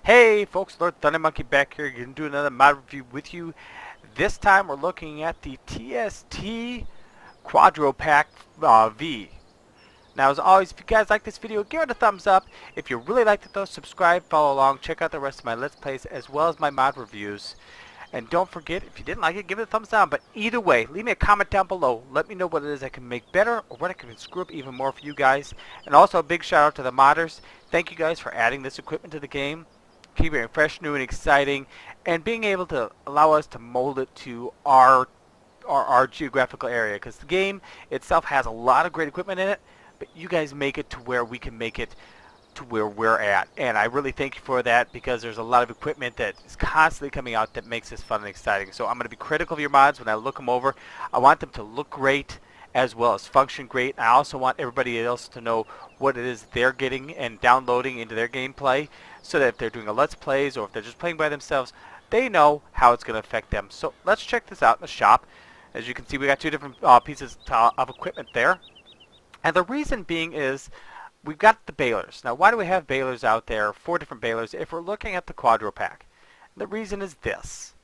Hey folks, Lord Thunder Monkey back here. Going to do another mod review with you. This time we're looking at the TST Quadro Pac V. Now as always, if you guys like this video, give it a thumbs up. If you really liked it though, subscribe, follow along, check out the rest of my Let's Plays as well as my mod reviews. And don't forget, if you didn't like it, give it a thumbs down. But either way, leave me a comment down below. Let me know what it is I can make better or what I can screw up even more for you guys. And also a big shout out to the modders. Thank you guys for adding this equipment to the game, keeping it fresh, new, and exciting, and being able to allow us to mold it to our geographical area. Because the game itself has a lot of great equipment in it, but you guys make it to where we can make it to where we're at. And I really thank you for that, because there's a lot of equipment that is constantly coming out that makes this fun and exciting. So I'm going to be critical of your mods when I look them over. I want them to look great as well as function great. I also want everybody else to know what it is they're getting and downloading into their gameplay, so that if they're doing a Let's Plays or if they're just playing by themselves, they know how it's going to affect them. So let's check this out in the shop. As you can see, we got two different pieces of equipment there. And the reason being is we've got the balers. Now, why do we have balers out there? 4 different balers if we're looking at the Quadro Pac. The reason is this.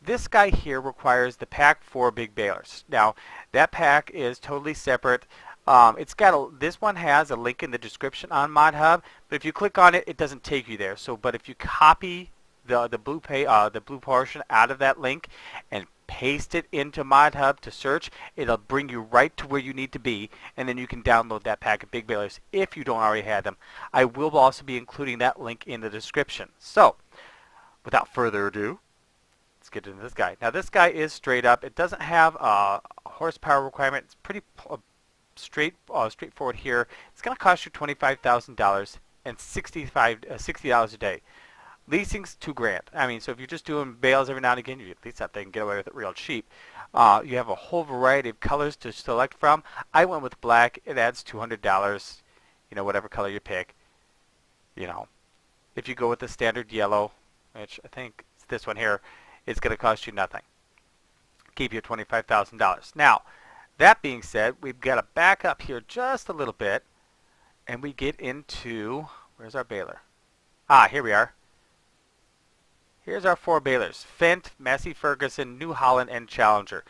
This guy here requires the Pac 4 big balers. Now, that pack is totally separate. This one has a link in the description on ModHub, but if you click on it, it doesn't take you there. But if you copy the blue portion out of that link and paste it into ModHub to search, it'll bring you right to where you need to be, and then you can download that pack of big balers if you don't already have them. I will also be including that link in the description. So, without further ado, let's get into this guy. Now, this guy is straight up. It doesn't have a horsepower requirement. It's pretty straightforward here. It's going to cost you $25,000 and $60 a day. Leasing's $2,000. I mean, so if you're just doing bales every now and again, you at least that they can get away with it real cheap. You have a whole variety of colors to select from. I went with black. It adds $200. You know, whatever color you pick. You know, if you go with the standard yellow, which I think it's this one here, it's going to cost you nothing. Keep you $25,000. Now, that being said, we've got to back up here just a little bit, and we get into, where's our baler? Ah, here we are. Here's our 4 balers: Fendt, Massey Ferguson, New Holland, and Challenger.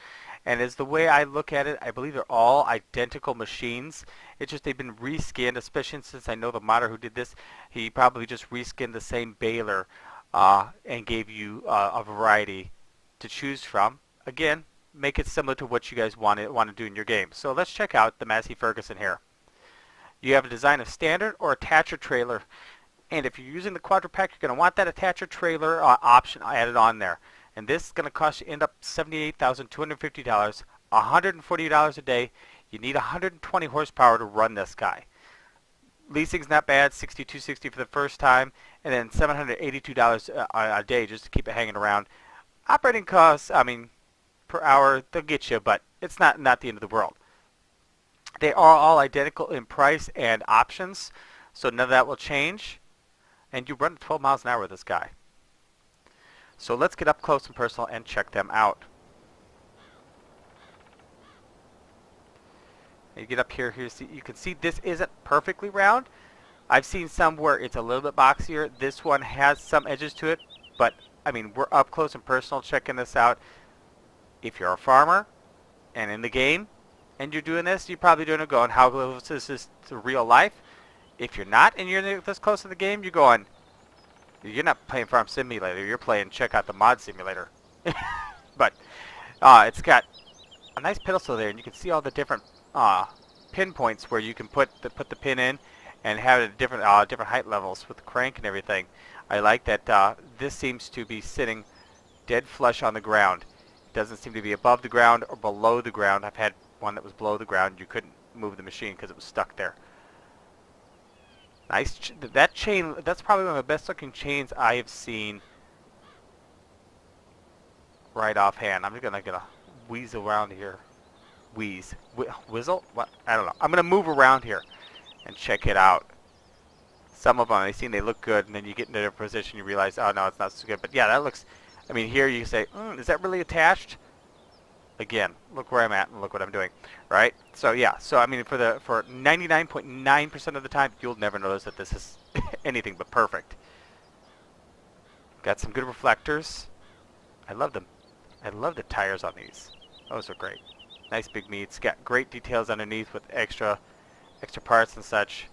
And as the way I look at it, I believe they're all identical machines. It's just they've been reskinned, especially since I know the modder who did this, he probably just reskinned the same baler and gave you a variety to choose from. Again, make it similar to what you guys want to do in your game. So let's check out the Massey Ferguson here. You have a design of standard or attacher trailer. And if you're using the Quadro Pac, you're going to want that attacher trailer option added on there. And this is going to cost you, end up $78,250, $140 a day. You need 120 horsepower to run this guy. Leasing's not bad, $62.60 for the first time, and then $782 a day just to keep it hanging around. Operating costs, I mean, per hour, they'll get you, but it's not the end of the world. They are all identical in price and options, so none of that will change. And you run 12 miles an hour with this guy. So let's get up close and personal and check them out. You get up here, you can see this isn't perfectly round. I've seen some where it's a little bit boxier. This one has some edges to it, but I mean, we're up close and personal checking this out. If you're a farmer and in the game and you're doing this, you're probably doing it going, how close is this to real life? If you're not and you're this close to the game, you're going, you're not playing Farm Simulator, you're playing Check Out the Mod Simulator. But it's got a nice pedestal there, and you can see all the different pinpoints where you can put the pin in and have it at different height levels with the crank and everything. I like that this seems to be sitting dead flush on the ground. It doesn't seem to be above the ground or below the ground. I've had one that was below the ground. You couldn't move the machine because it was stuck there. Nice. That chain, that's probably one of the best looking chains I have seen right offhand. I'm just going to weasel around here. Whizzle? What? I don't know. I'm going to move around here and check it out. Some of them, they look good, and then you get into a position, you realize, oh no, it's not so good. But yeah, that looks, I mean, here you say, is that really attached? Again, look where I'm at and look what I'm doing, right? So yeah, so I mean, for 99.9% of the time, you'll never notice that this is anything but perfect. Got some good reflectors. I love them. I love the tires on these. Those are great. Nice big meats. Got great details underneath with extra parts and such.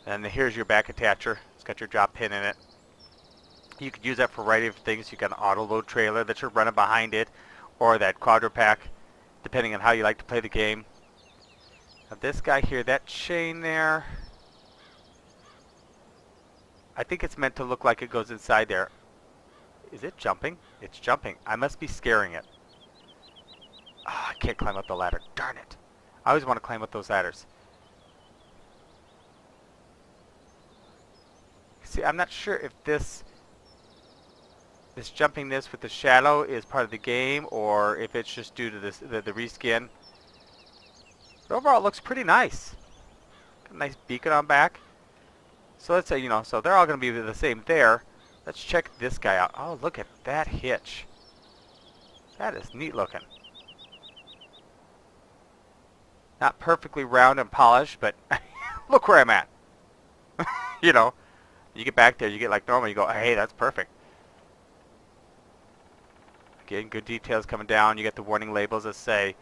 And here's your back attacher. It's got your drop pin in it. You could use that for a variety of things. You got an auto load trailer that you're running behind it, or that Quadro Pac, depending on how you like to play the game. Now this guy here, that chain there, I think it's meant to look like it goes inside there. Is it jumping? It's jumping. I must be scaring it. Oh, I can't climb up the ladder. Darn it. I always want to climb up those ladders. See, I'm not sure if this jumping this with the shadow is part of the game, or if it's just due to this the reskin. But overall, it looks pretty nice. Got a nice beacon on back. So let's say, you know, so they're all going to be the same there. Let's check this guy out. Oh, look at that hitch. That is neat looking. Not perfectly round and polished, but look where I'm at. You know, you get back there, you get like normal, you go, hey, that's perfect. Again, good details coming down. You get the warning labels that say,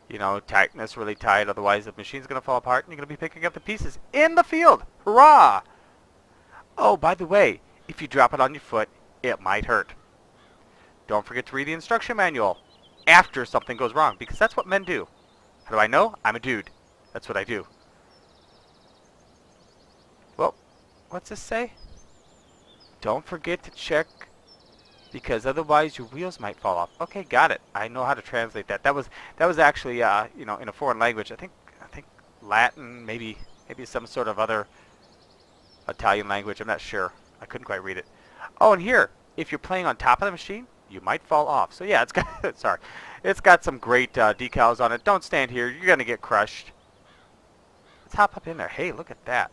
you know, tightness really tight, otherwise the machine's going to fall apart and you're going to be picking up the pieces in the field. Hurrah! Oh, by the way, if you drop it on your foot, it might hurt. Don't forget to read the instruction manual after something goes wrong, because that's what men do. How do I know? I'm a dude. That's what I do. Well, what's this say? Don't forget to check, because otherwise your wheels might fall off. Okay, got it. I know how to translate that. That was actually you know, in a foreign language. I think Latin, maybe some sort of other Italian language. I'm not sure. I couldn't quite read it. Oh, and here, if you're playing on top of the machine, you might fall off. So yeah, it's got sorry, it's got some great decals on it. Don't stand here. You're gonna get crushed. Let's hop up in there. Hey, look at that.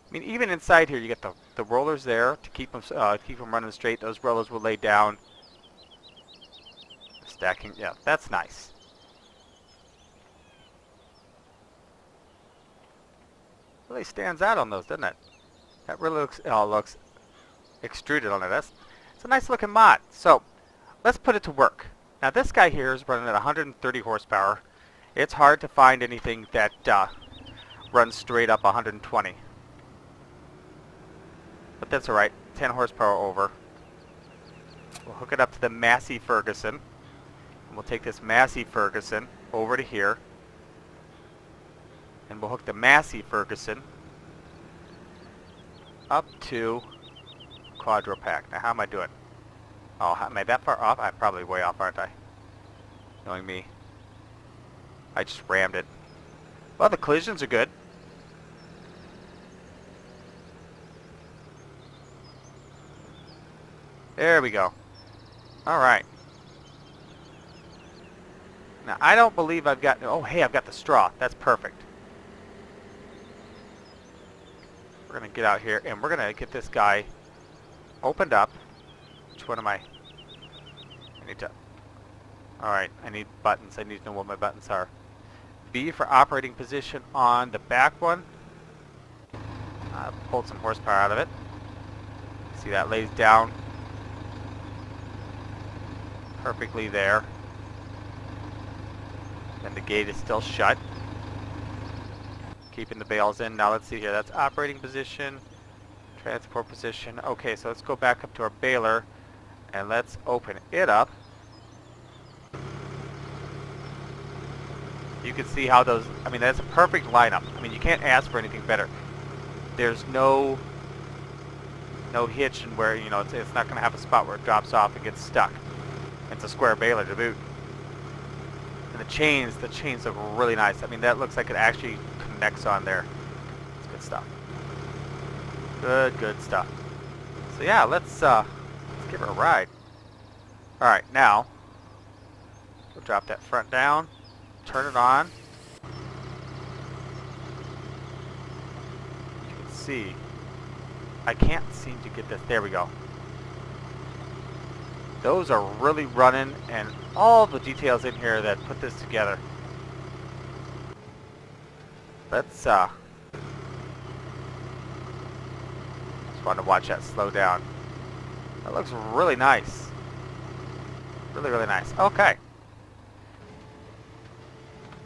I mean, even inside here, you get the rollers there to keep them running straight. Those rollers will lay down. Stacking, yeah, that's nice. Really stands out on those, doesn't it? That really looks extruded on it. It's a nice looking mod. So let's put it to work. Now this guy here is running at 130 horsepower. It's hard to find anything that runs straight up 120. But that's alright. 10 horsepower over. We'll hook it up to the Massey Ferguson. And we'll take this Massey Ferguson over to here. And we'll hook the Massey Ferguson up to Quadro Pac. Now how am I doing? Oh, am I that far off? I'm probably way off, aren't I? Knowing me. I just rammed it. Well, the collisions are good. There we go. Alright. Now, I don't believe I've got... Oh, hey, I've got the straw. That's perfect. We're going to get out here, and we're going to get this guy opened up. Which one am I? I need to... Alright, I need buttons. I need to know what my buttons are. B for operating position on the back one. Pulled some horsepower out of it. See, that lays down perfectly there. And the gate is still shut. Keeping the bales in. Now let's see here. That's operating position, transport position. Okay, so let's go back up to our baler and let's open it up. You can see how those, I mean, that's a perfect lineup. I mean, you can't ask for anything better. There's no hitch and where, you know, it's not going to have a spot where it drops off and gets stuck. It's a square baler to boot. And the chains look really nice. I mean, that looks like it actually connects on there. It's good stuff. Good stuff. So yeah, let's give her a ride. All right, now we'll drop that front down, turn it on. You can see, I can't seem to get this. There we go. Those are really running, and all the details in here that put this together. Let's fun to watch that slow down. That looks really nice. Really, really nice. Okay.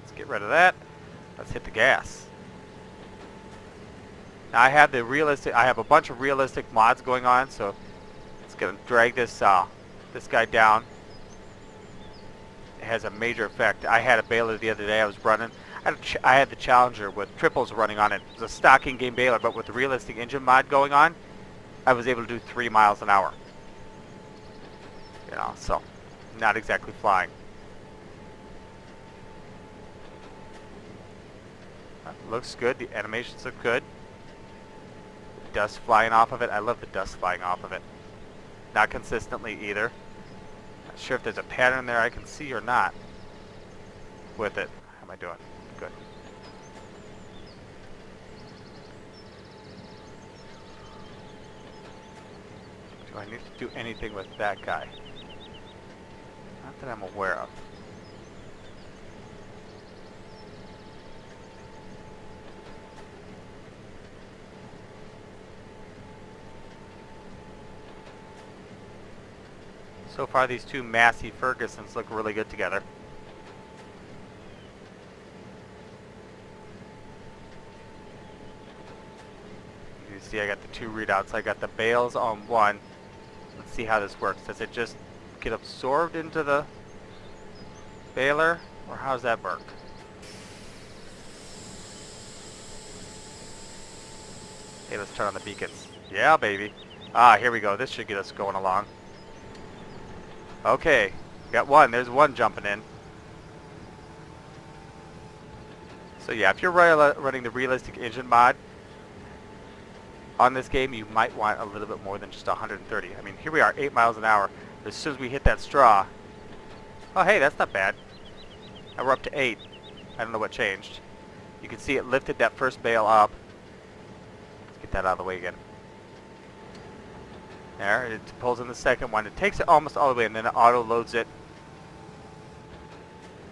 Let's get rid of that. Let's hit the gas. Now I have a bunch of realistic mods going on, so it's gonna drag this this guy down. It has a major effect. I had a baler the other day I was running. I had the Challenger with triples running on it. It was a stock in-game baler, but with the realistic engine mod going on, I was able to do 3 miles an hour. You know, so not exactly flying. Looks good. The animations look good. Dust flying off of it. I love the dust flying off of it. Not consistently either. Not sure if there's a pattern there I can see or not with it. How am I doing? Good. Do I need to do anything with that guy? Not that I'm aware of. So far, these two Massey Fergusons look really good together. You see I got the two readouts. I got the bales on one. Let's see how this works. Does it just get absorbed into the baler, or how does that work? Hey, let's turn on the beacons. Yeah, baby. Ah, here we go. This should get us going along. Okay, got one. There's one jumping in. So yeah, if you're running the realistic engine mod on this game, you might want a little bit more than just 130. I mean, here we are, 8 miles an hour. As soon as we hit that straw, oh hey, that's not bad. Now we're up to 8. I don't know what changed. You can see it lifted that first bale up. Let's get that out of the way again. There, it pulls in the second one. It takes it almost all the way, and then it auto loads it.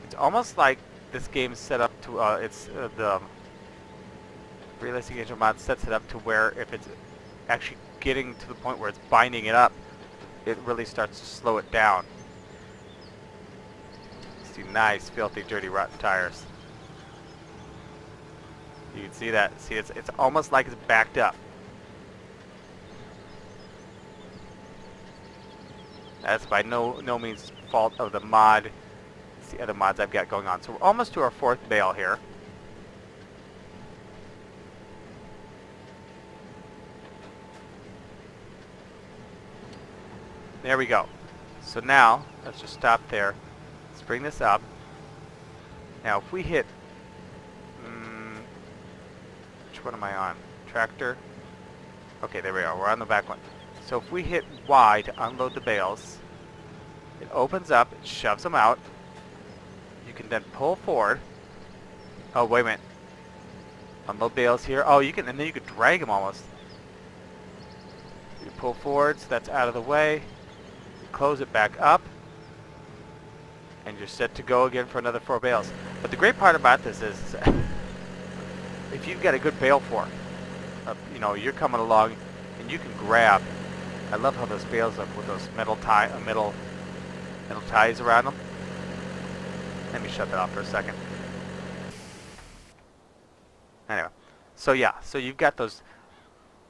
It's almost like this game is set up to the realistic engine mod sets it up to where if it's actually getting to the point where it's binding it up, it really starts to slow it down. See, nice, filthy, dirty, rotten tires. You can see that. See, it's almost like it's backed up. That's by no means fault of the mod. It's the other mods I've got going on. So we're almost to our 4th bale here. There we go. So now, let's just stop there. Let's bring this up. Now if we hit... which one am I on? Tractor? Okay, there we are. We're on the back one. So if we hit Y to unload the bales, it opens up, it shoves them out. You can then pull forward. Oh, wait a minute. Unload bales here. Oh, you can, and then you can drag them almost. You pull forward, so that's out of the way. Close it back up, and you're set to go again for another 4 bales. But the great part about this is, if you've got a good bale fork, you know, you're coming along, and you can grab. I love how those bales look with those metal ties around them. Let me shut that off for a second. Anyway, so yeah, so you've got those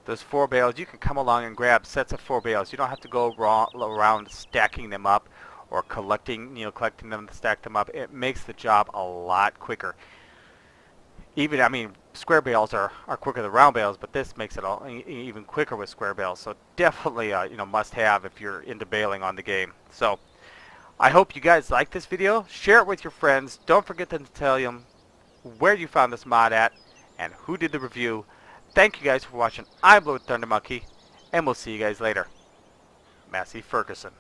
4 bales. You can come along and grab sets of 4 bales. You don't have to go around stacking them up or collecting them to stack them up. It makes the job a lot quicker. Even, I mean, square bales are quicker than round bales, but this makes it even quicker with square bales. So definitely, must have if you're into baling on the game. So I hope you guys like this video. Share it with your friends. Don't forget to tell them where you found this mod at and who did the review. Thank you guys for watching. I'm Blue Thunder Monkey, and we'll see you guys later. Massey Ferguson.